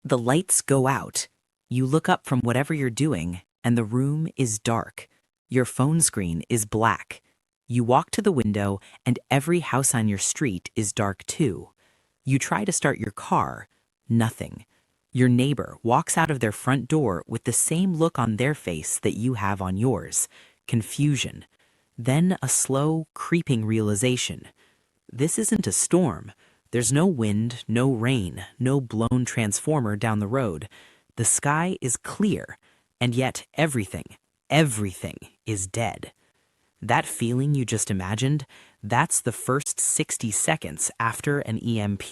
The lights go out. You look up from whatever you're doing, and the room is dark. Your phone screen is black. You walk to the window, and every house on your street is dark too. You try to start your car. Nothing. Your neighbor walks out of their front door with the same look on their face that you have on yours. Confusion. Then a slow, creeping realization. This isn't a storm. There's no wind, no rain, no blown transformer down the road. The sky is clear, and yet everything is dead. That feeling you just imagined, that's the first 60 seconds after an EMP.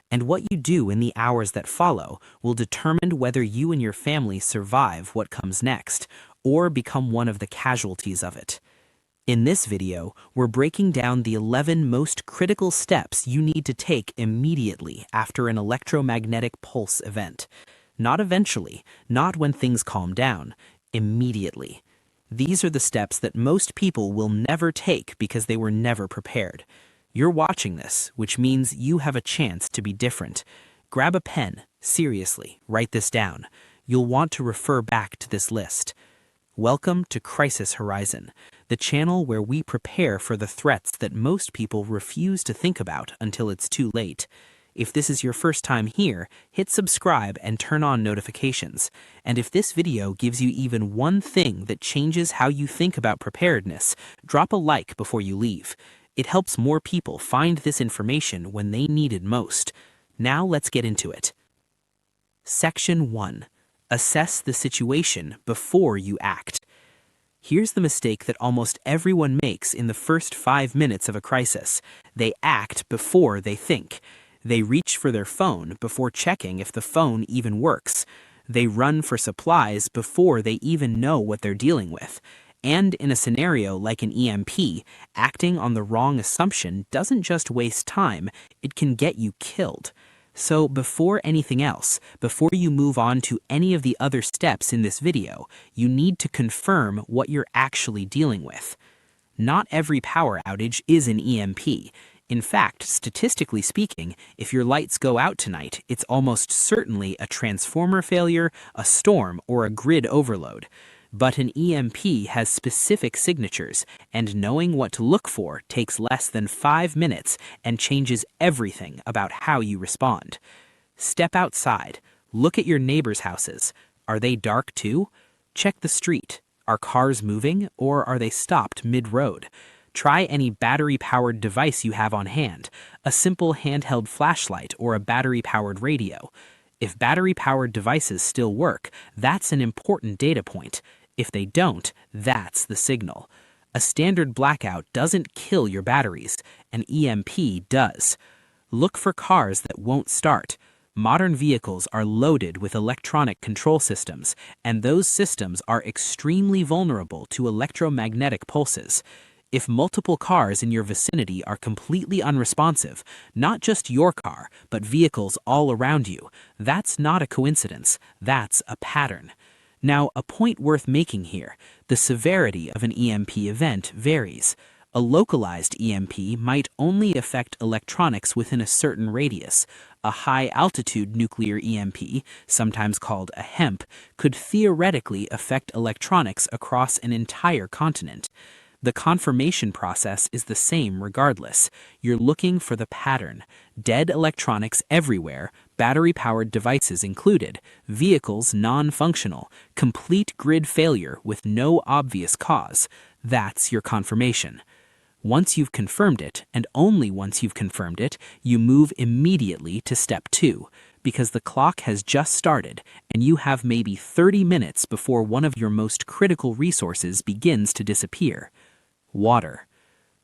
And what you do in the hours that follow will determine whether you and your family survive what comes next, or become one of the casualties of it. In this video, we're breaking down the 11 most critical steps you need to take immediately after an electromagnetic pulse event. Not eventually, not when things calm down, immediately. These are the steps that most people will never take because they were never prepared. You're watching this, which means you have a chance to be different. Grab a pen, seriously, write this down. You'll want to refer back to this list. Welcome to Crisis Horizon, the channel where we prepare for the threats that most people refuse to think about until it's too late. If this is your first time here, hit subscribe and turn on notifications. And if this video gives you even one thing that changes how you think about preparedness, drop a like before you leave. It helps more people find this information when they need it most. Now let's get into it. Section 1. Assess the situation before you act. Here's the mistake that almost everyone makes in the first 5 minutes of a crisis. They act before they think. They reach for their phone before checking if the phone even works. They run for supplies before they even know what they're dealing with. And in a scenario like an EMP, acting on the wrong assumption doesn't just waste time, it can get you killed. So before anything else, before you move on to any of the other steps in this video, you need to confirm what you're actually dealing with. Not every power outage is an EMP. In fact, statistically speaking, if your lights go out tonight, it's almost certainly a transformer failure, a storm, or a grid overload. But an EMP has specific signatures, and knowing what to look for takes less than 5 minutes and changes everything about how you respond. Step outside. Look at your neighbors' houses. Are they dark too? Check the street. Are cars moving, or are they stopped mid-road? Try any battery-powered device you have on hand, a simple handheld flashlight or a battery-powered radio. If battery-powered devices still work, that's an important data point. If they don't, that's the signal. A standard blackout doesn't kill your batteries. An EMP does. Look for cars that won't start. Modern vehicles are loaded with electronic control systems, and those systems are extremely vulnerable to electromagnetic pulses. If multiple cars in your vicinity are completely unresponsive, not just your car, but vehicles all around you, that's not a coincidence, that's a pattern. Now, a point worth making here, the severity of an EMP event varies. A localized EMP might only affect electronics within a certain radius. A high-altitude nuclear EMP, sometimes called a HEMP, could theoretically affect electronics across an entire continent. The confirmation process is the same regardless. You're looking for the pattern. Dead electronics everywhere, battery-powered devices included, vehicles non-functional, complete grid failure with no obvious cause. That's your confirmation. Once you've confirmed it, and only once you've confirmed it, you move immediately to step 2, because the clock has just started, and you have maybe 30 minutes before one of your most critical resources begins to disappear. Water.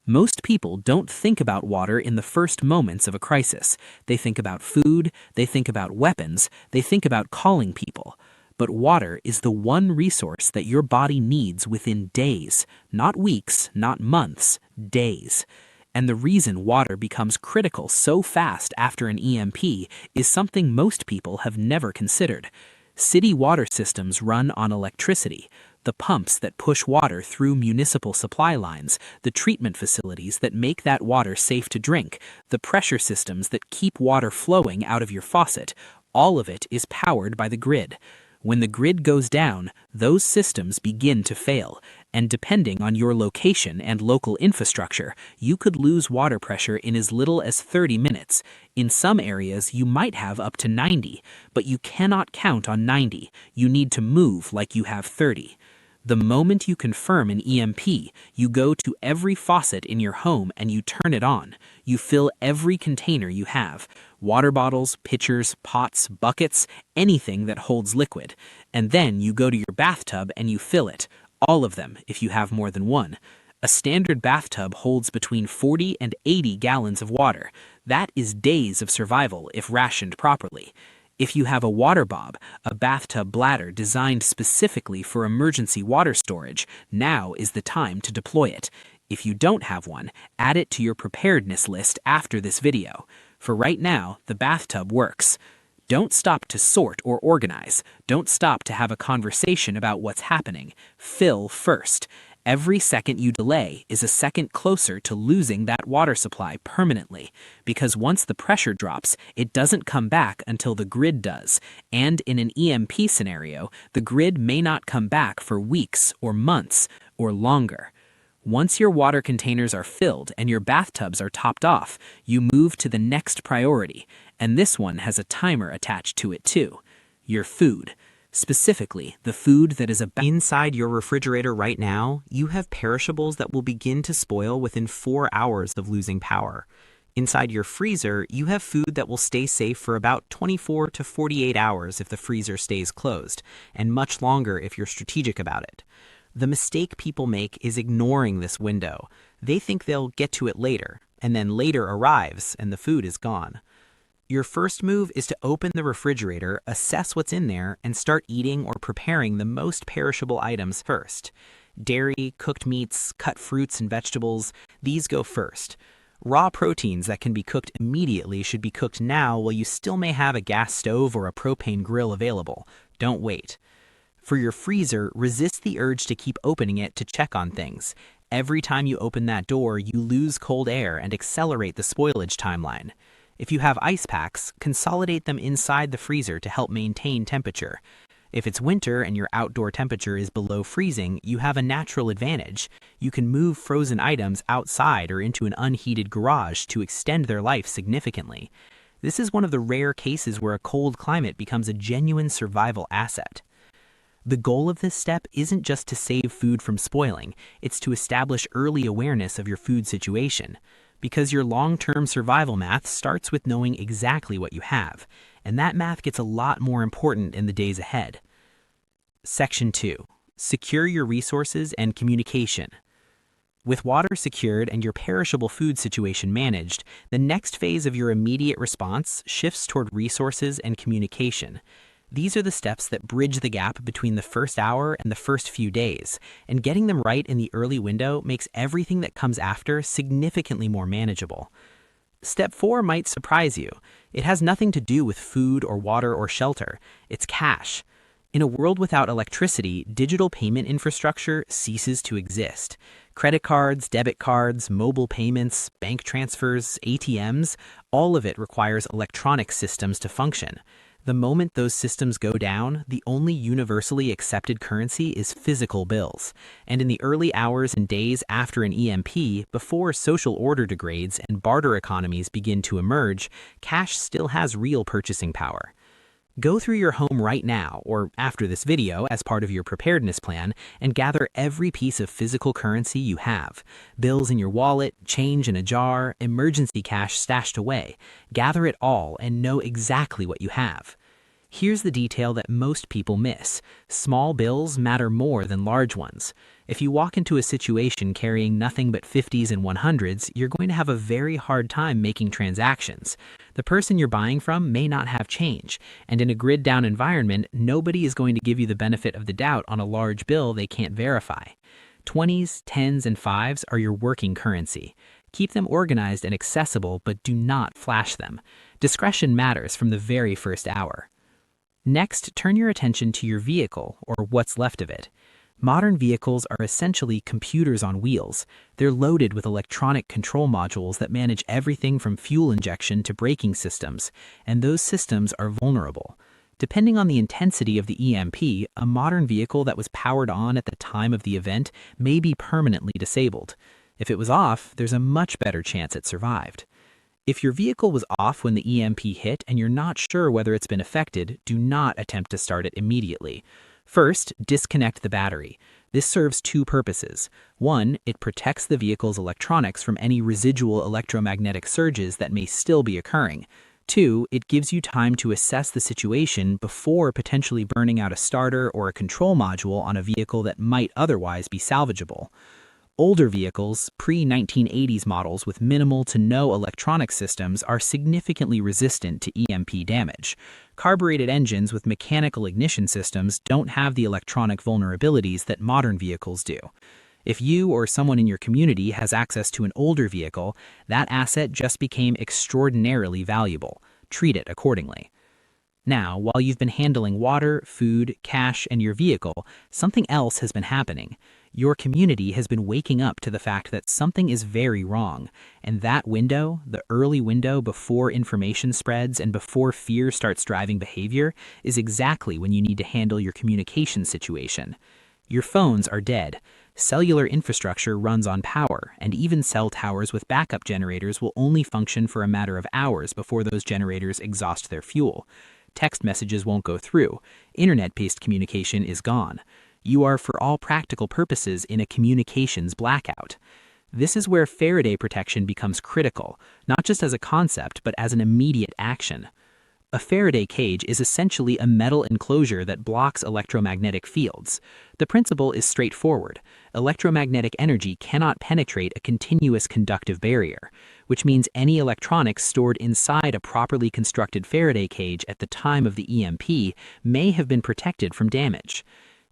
Most people don't think about water in the first moments of a crisis. They think about food, they think about weapons, they think about calling people. But water is the one resource that your body needs within days, not weeks, not months, days. And the reason water becomes critical so fast after an EMP is something most people have never considered. City water systems run on electricity. The pumps that push water through municipal supply lines, the treatment facilities that make that water safe to drink, the pressure systems that keep water flowing out of your faucet, All of it is powered by the grid. When the grid goes down, those systems begin to fail, and depending on your location and local infrastructure, you could lose water pressure in as little as 30 minutes. In some areas, you might have up to 90, but you cannot count on 90. You need to move like you have 30. The moment you confirm an EMP, you go to every faucet in your home and you turn it on. You fill every container you have. Water bottles, pitchers, pots, buckets, anything that holds liquid. And then you go to your bathtub and you fill it. All of them, if you have more than one. A standard bathtub holds between 40 and 80 gallons of water. That is days of survival if rationed properly. If you have a water bob, a bathtub bladder designed specifically for emergency water storage, now is the time to deploy it. If you don't have one, add it to your preparedness list after this video. For right now, the bathtub works. Don't stop to sort or organize. Don't stop to have a conversation about what's happening. Fill first. Every second you delay is a second closer to losing that water supply permanently, because once the pressure drops, it doesn't come back until the grid does, and in an EMP scenario, the grid may not come back for weeks or months or longer. Once your water containers are filled and your bathtubs are topped off, you move to the next priority, and this one has a timer attached to it too: your food. Specifically, the food that is inside your refrigerator right now, you have perishables that will begin to spoil within 4 hours of losing power. Inside your freezer, you have food that will stay safe for about 24 to 48 hours if the freezer stays closed, and much longer if you're strategic about it. The mistake people make is ignoring this window. They think they'll get to it later, and then later arrives and the food is gone. Your first move is to open the refrigerator, assess what's in there, and start eating or preparing the most perishable items first. Dairy, cooked meats, cut fruits and vegetables, these go first. Raw proteins that can be cooked immediately should be cooked now while you still may have a gas stove or a propane grill available. Don't wait. For your freezer, resist the urge to keep opening it to check on things. Every time you open that door, you lose cold air and accelerate the spoilage timeline. If you have ice packs, consolidate them inside the freezer to help maintain temperature. If it's winter and your outdoor temperature is below freezing, you have a natural advantage. You can move frozen items outside or into an unheated garage to extend their life significantly. This is one of the rare cases where a cold climate becomes a genuine survival asset. The goal of this step isn't just to save food from spoiling, it's to establish early awareness of your food situation. Because your long-term survival math starts with knowing exactly what you have, and that math gets a lot more important in the days ahead. Section 2. Secure your resources and communication. With water secured and your perishable food situation managed, the next phase of your immediate response shifts toward resources and communication. These are the steps that bridge the gap between the first hour and the first few days, and getting them right in the early window makes everything that comes after significantly more manageable. Step 4 might surprise you. It has nothing to do with food or water or shelter. It's cash. In a world without electricity, digital payment infrastructure ceases to exist. Credit cards, debit cards, mobile payments, bank transfers, ATMs, all of it requires electronic systems to function. The moment those systems go down, the only universally accepted currency is physical bills. And in the early hours and days after an EMP, before social order degrades and barter economies begin to emerge, cash still has real purchasing power. Go through your home right now, or after this video as part of your preparedness plan, and gather every piece of physical currency you have. Bills in your wallet, change in a jar, emergency cash stashed away. Gather it all and know exactly what you have. Here's the detail that most people miss. Small bills matter more than large ones. If you walk into a situation carrying nothing but 50s and 100s, you're going to have a very hard time making transactions. The person you're buying from may not have change, and in a grid-down environment, nobody is going to give you the benefit of the doubt on a large bill they can't verify. 20s, 10s, and 5s are your working currency. Keep them organized and accessible, but do not flash them. Discretion matters from the very first hour. Next, turn your attention to your vehicle, or what's left of it. Modern vehicles are essentially computers on wheels. They're loaded with electronic control modules that manage everything from fuel injection to braking systems, and those systems are vulnerable. Depending on the intensity of the EMP, a modern vehicle that was powered on at the time of the event may be permanently disabled. If it was off, there's a much better chance it survived. If your vehicle was off when the EMP hit and you're not sure whether it's been affected, do not attempt to start it immediately. First, disconnect the battery. This serves two purposes. One, it protects the vehicle's electronics from any residual electromagnetic surges that may still be occurring. Two, it gives you time to assess the situation before potentially burning out a starter or a control module on a vehicle that might otherwise be salvageable. Older vehicles, pre-1980s models with minimal to no electronic systems, are significantly resistant to EMP damage. Carbureted engines with mechanical ignition systems don't have the electronic vulnerabilities that modern vehicles do. If you or someone in your community has access to an older vehicle, that asset just became extraordinarily valuable. Treat it accordingly. Now, while you've been handling water, food, cash, and your vehicle, something else has been happening. Your community has been waking up to the fact that something is very wrong, and that window, the early window before information spreads and before fear starts driving behavior, is exactly when you need to handle your communication situation. Your phones are dead. Cellular infrastructure runs on power, and even cell towers with backup generators will only function for a matter of hours before those generators exhaust their fuel. Text messages won't go through. Internet-based communication is gone. You are, for all practical purposes, in a communications blackout. This is where Faraday protection becomes critical, not just as a concept, but as an immediate action. A Faraday cage is essentially a metal enclosure that blocks electromagnetic fields. The principle is straightforward. Electromagnetic energy cannot penetrate a continuous conductive barrier, which means any electronics stored inside a properly constructed Faraday cage at the time of the EMP may have been protected from damage.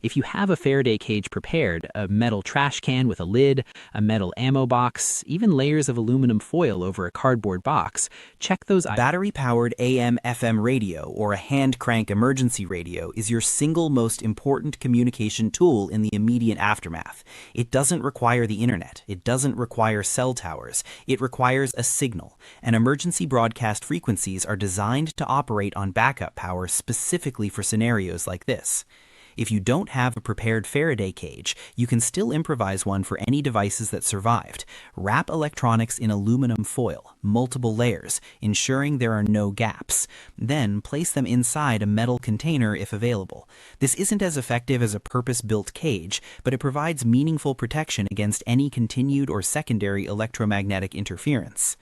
If you have a Faraday cage prepared, a metal trash can with a lid, a metal ammo box, even layers of aluminum foil over a cardboard box, check those items. Battery-powered AM/FM radio or a hand-crank emergency radio is your single most important communication tool in the immediate aftermath. It doesn't require the internet. It doesn't require cell towers. It requires a signal, and emergency broadcast frequencies are designed to operate on backup power specifically for scenarios like this. If you don't have a prepared Faraday cage, you can still improvise one for any devices that survived. Wrap electronics in aluminum foil, multiple layers, ensuring there are no gaps. Then place them inside a metal container if available. This isn't as effective as a purpose-built cage, but it provides meaningful protection against any continued or secondary electromagnetic interference.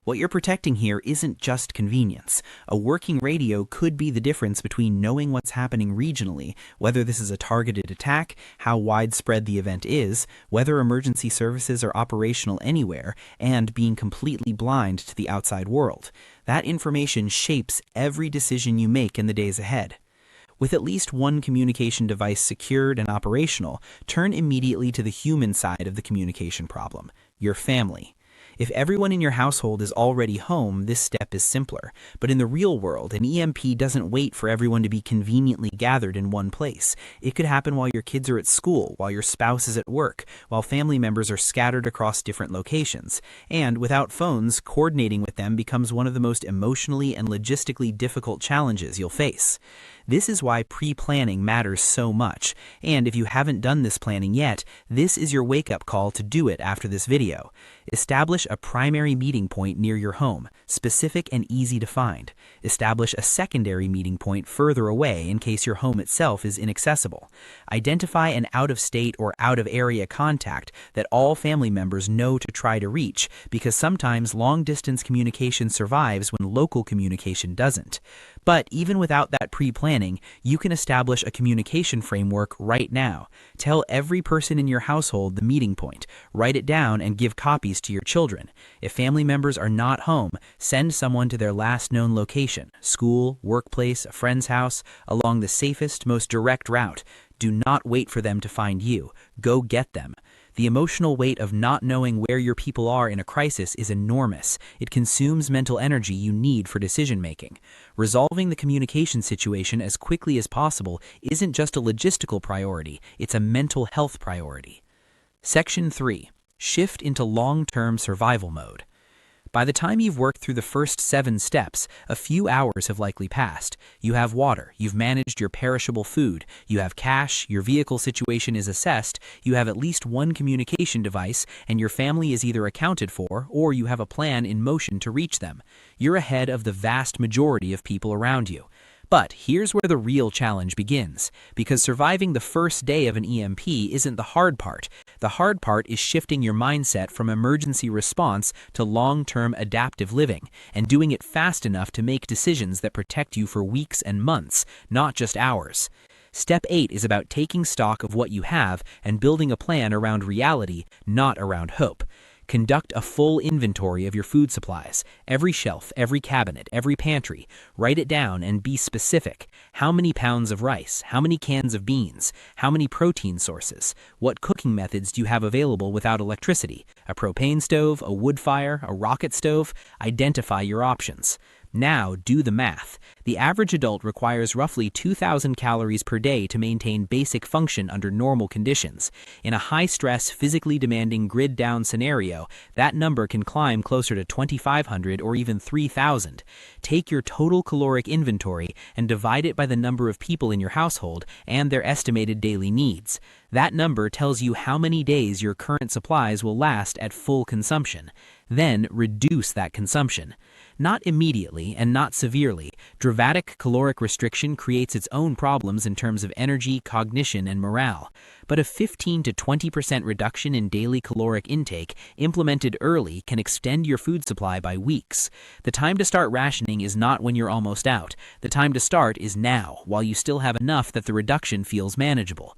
What you're protecting here isn't just convenience. A working radio could be the difference between knowing what's happening regionally, whether this is a targeted attack, how widespread the event is, whether emergency services are operational anywhere, and being completely blind to the outside world. That information shapes every decision you make in the days ahead. With at least one communication device secured and operational, turn immediately to the human side of the communication problem, your family. If everyone in your household is already home, this step is simpler. But in the real world, an EMP doesn't wait for everyone to be conveniently gathered in one place. It could happen while your kids are at school, while your spouse is at work, while family members are scattered across different locations. And without phones, coordinating with them becomes one of the most emotionally and logistically difficult challenges you'll face. This is why pre-planning matters so much. And if you haven't done this planning yet, this is your wake-up call to do it after this video. Establish a primary meeting point near your home, specific and easy to find. Establish a secondary meeting point further away in case your home itself is inaccessible. Identify an out-of-state or out-of-area contact that all family members know to try to reach, because sometimes long-distance communication survives when local communication doesn't. But even without that pre-planning, you can establish a communication framework right now. Tell every person in your household the meeting point. Write it down and give copies to your children. If family members are not home, send someone to their last known location, school, workplace, a friend's house, along the safest, most direct route. Do not wait for them to find you. Go get them. The emotional weight of not knowing where your people are in a crisis is enormous. It consumes mental energy you need for decision-making. Resolving the communication situation as quickly as possible isn't just a logistical priority, it's a mental health priority. Section 3. Shift into long-term survival mode. By the time you've worked through the first 7 steps, a few hours have likely passed. You have water, you've managed your perishable food, you have cash, your vehicle situation is assessed, you have at least one communication device, and your family is either accounted for or you have a plan in motion to reach them. You're ahead of the vast majority of people around you. But here's where the real challenge begins, because surviving the first day of an EMP isn't the hard part. The hard part is shifting your mindset from emergency response to long-term adaptive living, and doing it fast enough to make decisions that protect you for weeks and months, not just hours. Step 8 is about taking stock of what you have and building a plan around reality, not around hope. Conduct a full inventory of your food supplies, every shelf, every cabinet, every pantry. Write it down and be specific. How many pounds of rice? How many cans of beans? How many protein sources? What cooking methods do you have available without electricity? A propane stove, a wood fire, a rocket stove? Identify your options. Now, do the math. The average adult requires roughly 2,000 calories per day to maintain basic function under normal conditions. In a high-stress, physically demanding grid-down scenario, that number can climb closer to 2,500 or even 3,000. Take your total caloric inventory and divide it by the number of people in your household and their estimated daily needs. That number tells you how many days your current supplies will last at full consumption. Then reduce that consumption. Not immediately and not severely, dramatic caloric restriction creates its own problems in terms of energy, cognition, and morale. But a 15 to 20% reduction in daily caloric intake implemented early can extend your food supply by weeks. The time to start rationing is not when you're almost out. The time to start is now, while you still have enough that the reduction feels manageable.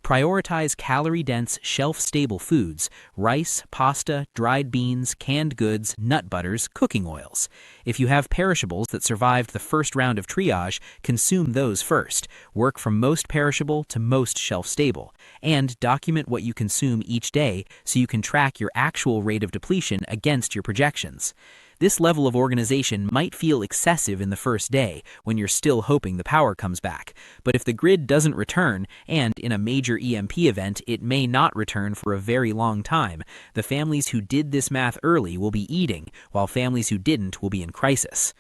Prioritize calorie-dense, shelf-stable foods: rice, pasta, dried beans, canned goods, nut butters, cooking oils. If you have perishables that survived the first round of triage, consume those first. Work from most perishable to most shelf-stable. And document what you consume each day so you can track your actual rate of depletion against your projections. This level of organization might feel excessive in the first day, when you're still hoping the power comes back. But if the grid doesn't return, and in a major EMP event it may not return for a very long time, the families who did this math early will be eating, while families who didn't will be in crisis.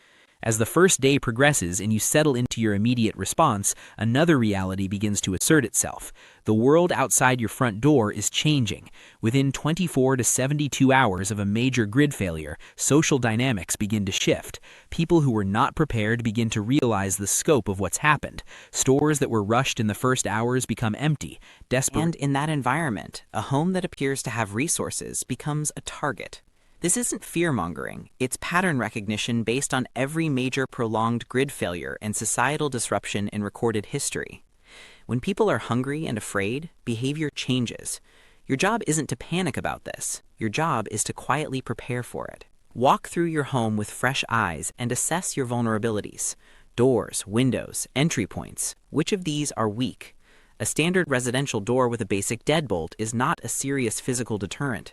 As the first day progresses and you settle into your immediate response, another reality begins to assert itself. The world outside your front door is changing. Within 24 to 72 hours of a major grid failure, social dynamics begin to shift. People who were not prepared begin to realize the scope of what's happened. Stores that were rushed in the first hours become empty, desperate. And in that environment, a home that appears to have resources becomes a target. This isn't fear-mongering, it's pattern recognition based on every major prolonged grid failure and societal disruption in recorded history. When people are hungry and afraid, behavior changes. Your job isn't to panic about this. Your job is to quietly prepare for it. Walk through your home with fresh eyes and assess your vulnerabilities. Doors, windows, entry points. Which of these are weak? A standard residential door with a basic deadbolt is not a serious physical deterrent.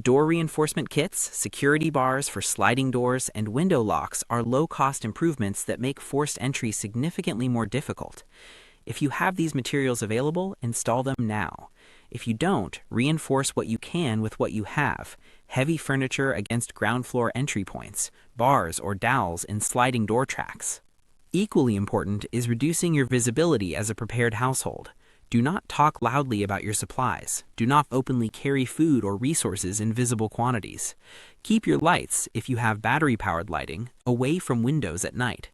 Door reinforcement kits, security bars for sliding doors, and window locks are low-cost improvements that make forced entry significantly more difficult. If you have these materials available, install them now. If you don't, reinforce what you can with what you have. Heavy furniture against ground floor entry points, bars or dowels in sliding door tracks. Equally important is reducing your visibility as a prepared household. Do not talk loudly about your supplies. Do not openly carry food or resources in visible quantities. Keep your lights, if you have battery-powered lighting, away from windows at night.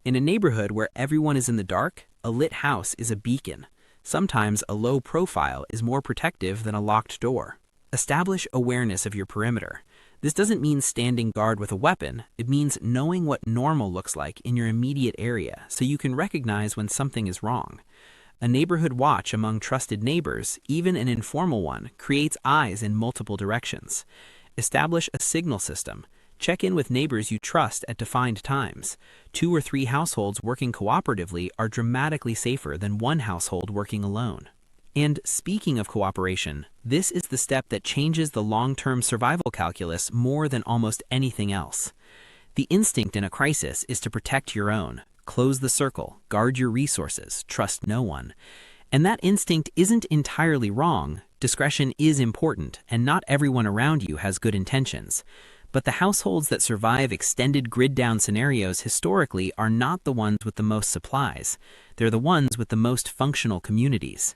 In a neighborhood where everyone is in the dark, a lit house is a beacon. Sometimes a low profile is more protective than a locked door. Establish awareness of your perimeter. This doesn't mean standing guard with a weapon. It means knowing what normal looks like in your immediate area so you can recognize when something is wrong. A neighborhood watch among trusted neighbors, even an informal one, creates eyes in multiple directions. Establish a signal system. Check in with neighbors you trust at defined times. 2 or 3 households working cooperatively are dramatically safer than one household working alone. And speaking of cooperation, This is the step that changes the long-term survival calculus more than almost anything else. The instinct in a crisis is to protect your own, close the circle, guard your resources, trust no one. And that instinct isn't entirely wrong. Discretion is important, and not everyone around you has good intentions. But the households that survive extended grid-down scenarios historically are not the ones with the most supplies. They're the ones with the most functional communities.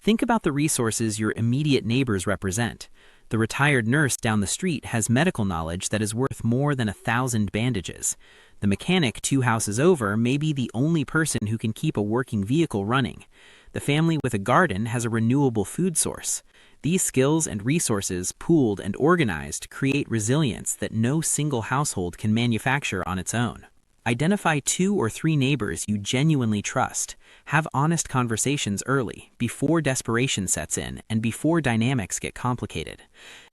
Think about the resources your immediate neighbors represent. The retired nurse down the street has medical knowledge that is worth more than 1,000 bandages. The mechanic 2 houses over may be the only person who can keep a working vehicle running. The family with a garden has a renewable food source. These skills and resources, pooled and organized, create resilience that no single household can manufacture on its own. Identify 2 or 3 neighbors you genuinely trust. Have honest conversations early, before desperation sets in and before dynamics get complicated.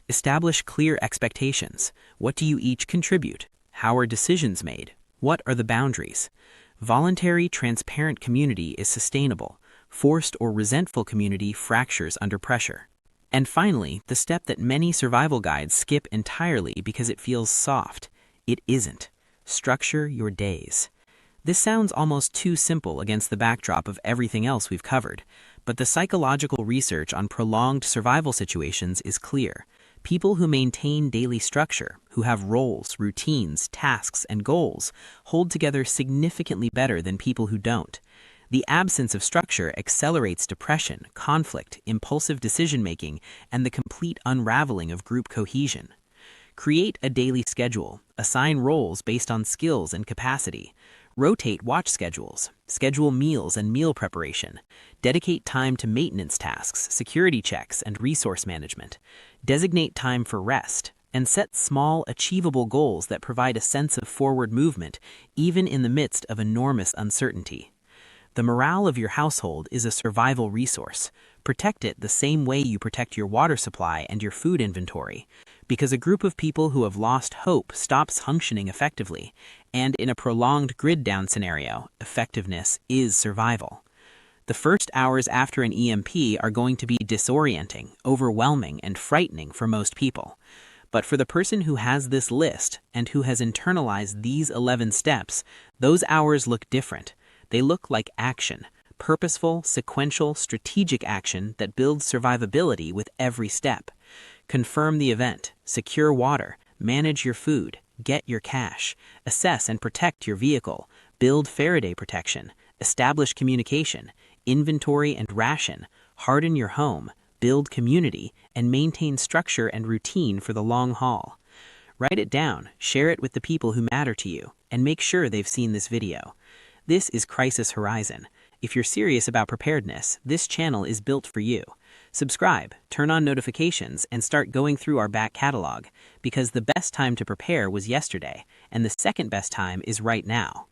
Establish clear expectations. What do you each contribute? How are decisions made? What are the boundaries? Voluntary, transparent community is sustainable. Forced or resentful community fractures under pressure. And finally, the step that many survival guides skip entirely because it feels soft. It isn't. Structure your days. This sounds almost too simple against the backdrop of everything else we've covered, but the psychological research on prolonged survival situations is clear. People who maintain daily structure, who have roles, routines, tasks, and goals, hold together significantly better than people who don't. The absence of structure accelerates depression, conflict, impulsive decision-making, and the complete unraveling of group cohesion. Create a daily schedule. Assign roles based on skills and capacity. Rotate watch schedules. Schedule meals and meal preparation. Dedicate time to maintenance tasks, security checks, and resource management. Designate time for rest. And set small, achievable goals that provide a sense of forward movement, even in the midst of enormous uncertainty. The morale of your household is a survival resource. Protect it the same way you protect your water supply and your food inventory, because a group of people who have lost hope stops functioning effectively, and in a prolonged grid-down scenario, effectiveness is survival. The first hours after an EMP are going to be disorienting, overwhelming, and frightening for most people. But for the person who has this list and who has internalized these 11 steps, those hours look different. They look like action, purposeful, sequential, strategic action that builds survivability with every step. Confirm the event, secure water, manage your food, get your cash, assess and protect your vehicle, build Faraday protection, establish communication, inventory and ration, harden your home, build community, and maintain structure and routine for the long haul. Write it down, share it with the people who matter to you, and make sure they've seen this video. This is Crisis Horizon. If you're serious about preparedness, this channel is built for you. Subscribe, turn on notifications, and start going through our back catalog, because the best time to prepare was yesterday, and the second best time is right now.